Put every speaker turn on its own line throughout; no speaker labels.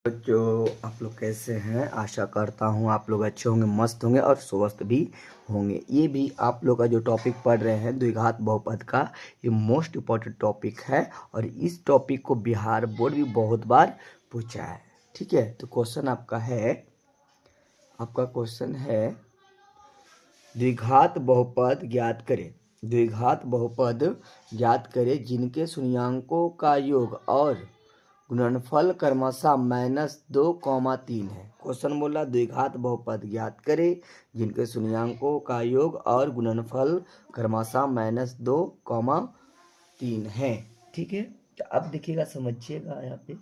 जो आप लोग कैसे हैं, आशा करता हूं आप लोग अच्छे होंगे, मस्त होंगे और स्वस्थ भी होंगे। ये भी आप लोग का जो टॉपिक पढ़ रहे हैं द्विघात बहुपद का, ये मोस्ट इम्पॉर्टेंट टॉपिक है और इस टॉपिक को बिहार बोर्ड भी बहुत बार पूछा है। ठीक है, तो क्वेश्चन आपका क्वेश्चन है द्विघात बहुपद ज्ञात करें। द्विघात बहुपद ज्ञात करें जिनके शून्यंकों का योग और गुणनफल क्रमशः -2, 3 है। क्वेश्चन बोला द्विघात बहुपद ज्ञात करें जिनके शून्यंकों का योग और गुणनफल क्रमशः -2, 3 है। ठीक है, तो अब देखिएगा, समझिएगा, यहाँ पे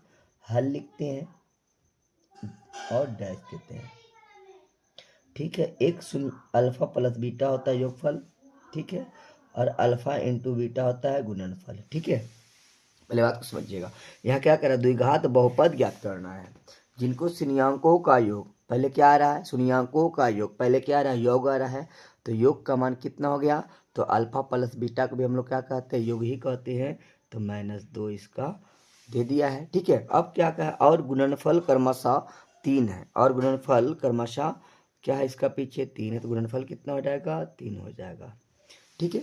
हल लिखते हैं और डैश देते हैं। ठीक है, एक अल्फा प्लस बीटा होता है योगफल, ठीक है, और अल्फा इंटू बीटा होता है गुणनफल। ठीक है, पहले बात को समझिएगा। यहाँ क्या करा, द्विघात बहुपद ज्ञात करना है जिनको शून्यंकों का योग, पहले क्या आ रहा है, शून्यंकों का योग, पहले क्या आ रहा है, योग आ रहा है, तो योग का मान कितना हो गया, तो अल्फा प्लस बीटा को भी हम लोग क्या कहते हैं, योग ही कहते हैं, तो -2 इसका दे दिया है। ठीक है, अब क्या कहा, और गुणनफल क्रमशः 3 है, और गुणनफल क्रमशः क्या है, इसका पीछे 3 है, तो गुणनफल कितना हो जाएगा, 3 हो जाएगा। ठीक है,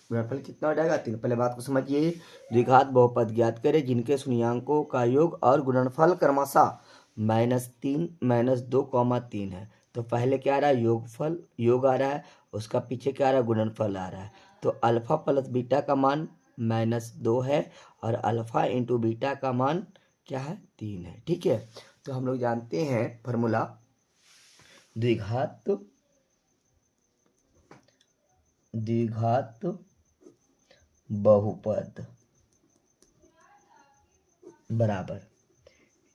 गुणनफल कितना हो जाएगा, 3। पहले बात को समझिए, द्विघात बहुपद ज्ञात करें जिनके शून्यंकों का योग और गुणनफल क्रमशः -3, -2, 3 है। तो पहले क्या आ रहा है, योग आ रहा है, उसका पीछे क्या आ रहा है, गुणनफल आ रहा है, तो अल्फा प्लस बीटा का मान -2 है और अल्फा इंटू बीटा का मान क्या है, 3 है। ठीक है, तो हम लोग जानते हैं फॉर्मूला, द्विघात बहुपद बराबर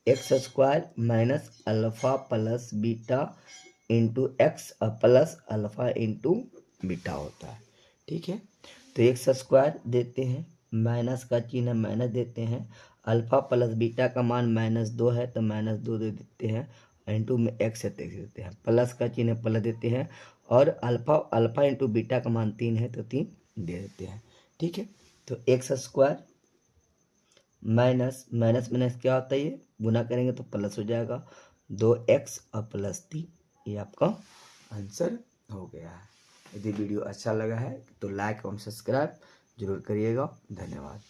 x² - alpha plus beta into x plus alpha into beta होता है। ठीक है, तो x² देते हैं, माइनस का चिन्ह माइनस देते हैं, अल्फा प्लस बीटा का मान -2 है तो -2 दे देते हैं, इंटू में x देते हैं, प्लस का चिन्ह प्लस देते हैं, और अल्फा इंटू बीटा का मान 3 है तो 3 दे देते हैं। ठीक है, तो x² माइनस माइनस क्या होता है, ये गुना करेंगे तो प्लस हो जाएगा, 2x और +3, ये आपका आंसर हो गया है। यदि वीडियो अच्छा लगा है तो लाइक और सब्सक्राइब जरूर करिएगा। धन्यवाद।